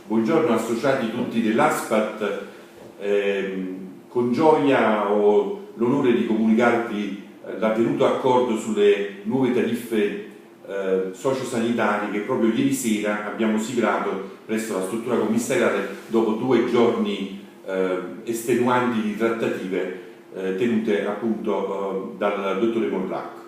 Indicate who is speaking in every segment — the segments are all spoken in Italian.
Speaker 1: Buongiorno associati tutti dell'ASPAT, con gioia ho l'onore di comunicarvi l'avvenuto accordo sulle nuove tariffe sociosanitarie che proprio ieri sera abbiamo siglato presso la struttura commissariale dopo 2 giorni estenuanti di trattative tenute appunto dal dottore Morlacco.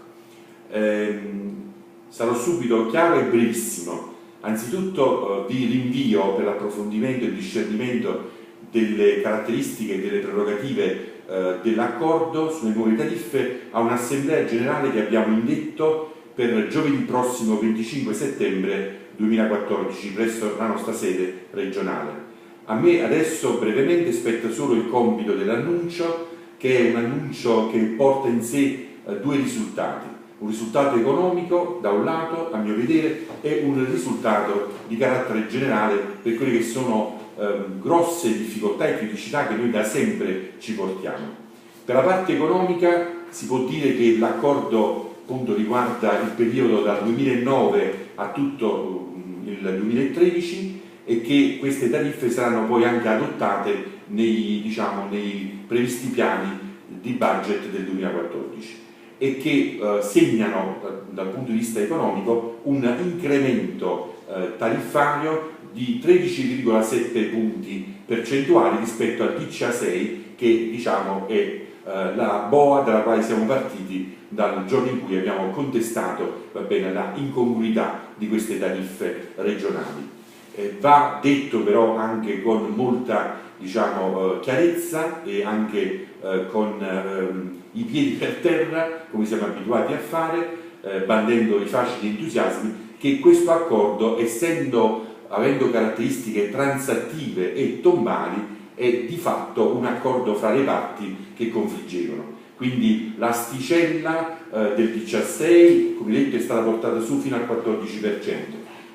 Speaker 1: Sarò subito chiaro e brevissimo. Anzitutto vi rinvio per l'approfondimento e discernimento delle caratteristiche e delle prerogative dell'accordo sulle nuove tariffe a un'assemblea generale che abbiamo indetto per giovedì prossimo 25 settembre 2014 presso la nostra sede regionale. A me adesso brevemente spetta solo il compito dell'annuncio, che è un annuncio che porta in sé 2 risultati. Un risultato economico da un lato, a mio vedere, e un risultato di carattere generale per quelle che sono grosse difficoltà e criticità che noi da sempre ci portiamo. Per la parte economica si può dire che l'accordo appunto riguarda il periodo dal 2009 a tutto il 2013 e che queste tariffe saranno poi anche adottate nei previsti piani di budget del 2014. E che segnano dal punto di vista economico un incremento tariffario di 13,7 punti percentuali rispetto al DCA6 che è la boa dalla quale siamo partiti dal giorno in cui abbiamo contestato la incongruità di queste tariffe regionali. Va detto però anche con molta chiarezza e anche con i piedi per terra, come siamo abituati a fare, bandendo i facili entusiasmi, che questo accordo, avendo caratteristiche transattive e tombali, è di fatto un accordo fra le parti che confliggevano. Quindi l'asticella del 16, come detto, è stata portata su fino al 14%,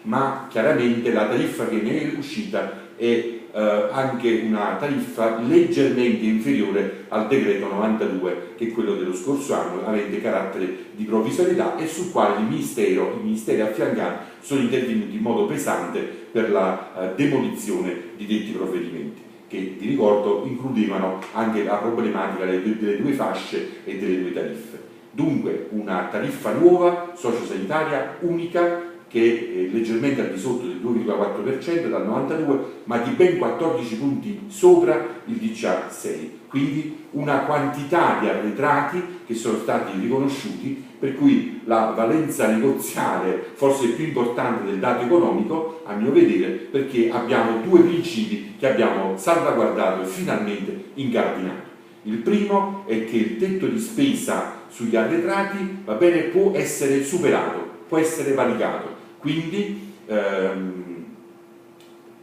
Speaker 1: ma chiaramente la tariffa che ne è uscita è anche una tariffa leggermente inferiore al decreto 92, che è quello dello scorso anno, avente carattere di provvisorietà e sul quale i ministeri affiancati sono intervenuti in modo pesante per la demolizione di detti provvedimenti, che vi ricordo includevano anche la problematica delle 2 fasce e delle 2 tariffe. Dunque una tariffa nuova, sociosanitaria, unica, che è leggermente al di sotto del 2,4% dal 92, ma di ben 14 punti sopra il DCA6. Quindi una quantità di arretrati che sono stati riconosciuti, per cui la valenza negoziale forse è più importante del dato economico, a mio vedere, perché abbiamo 2 principi che abbiamo salvaguardato e finalmente incardinato. Il primo è che il tetto di spesa sugli arretrati può essere superato, può essere valicato. Quindi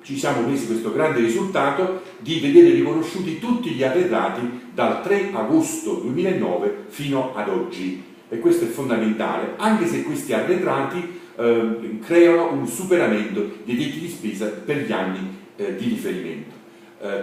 Speaker 1: ci siamo presi questo grande risultato di vedere riconosciuti tutti gli arretrati dal 3 agosto 2009 fino ad oggi, e questo è fondamentale, anche se questi arretrati creano un superamento dei tetti di spesa per gli anni di riferimento.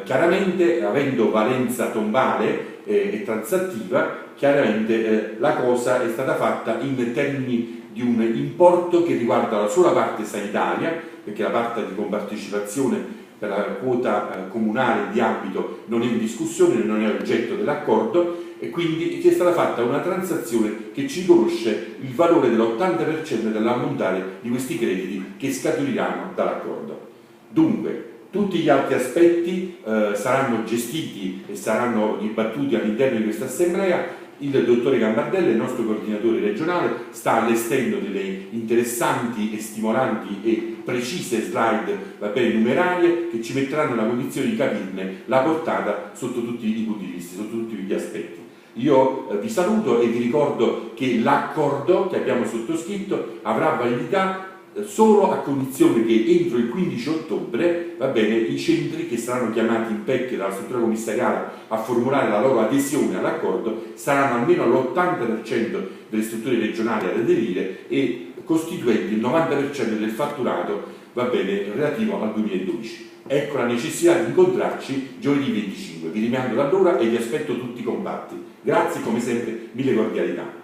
Speaker 1: Chiaramente, avendo valenza tombale e transattiva, chiaramente la cosa è stata fatta in termini di un importo che riguarda la sola parte sanitaria, perché la parte di compartecipazione per la quota comunale di ambito non è in discussione, non è oggetto dell'accordo, e quindi è stata fatta una transazione che ci riconosce il valore dell'80% dell'ammontare di questi crediti che scaturiranno dall'accordo. Dunque, tutti gli altri aspetti saranno gestiti e saranno dibattuti all'interno di questa assemblea. Il dottore Gambardella, il nostro coordinatore regionale, sta allestendo delle interessanti e stimolanti e precise slide numerarie che ci metteranno nella condizione di capirne la portata sotto tutti i punti di vista, sotto tutti gli aspetti. Io vi saluto e vi ricordo che l'accordo che abbiamo sottoscritto avrà validità solo a condizione che entro il 15 ottobre i centri che saranno chiamati in PEC dalla struttura commissariale a formulare la loro adesione all'accordo saranno almeno all'80% delle strutture regionali ad aderire e costituenti il 90% del fatturato relativo al 2012. Ecco la necessità di incontrarci giovedì 25. Vi rimando da allora e vi aspetto tutti compatti. Grazie, come sempre, mille cordialità.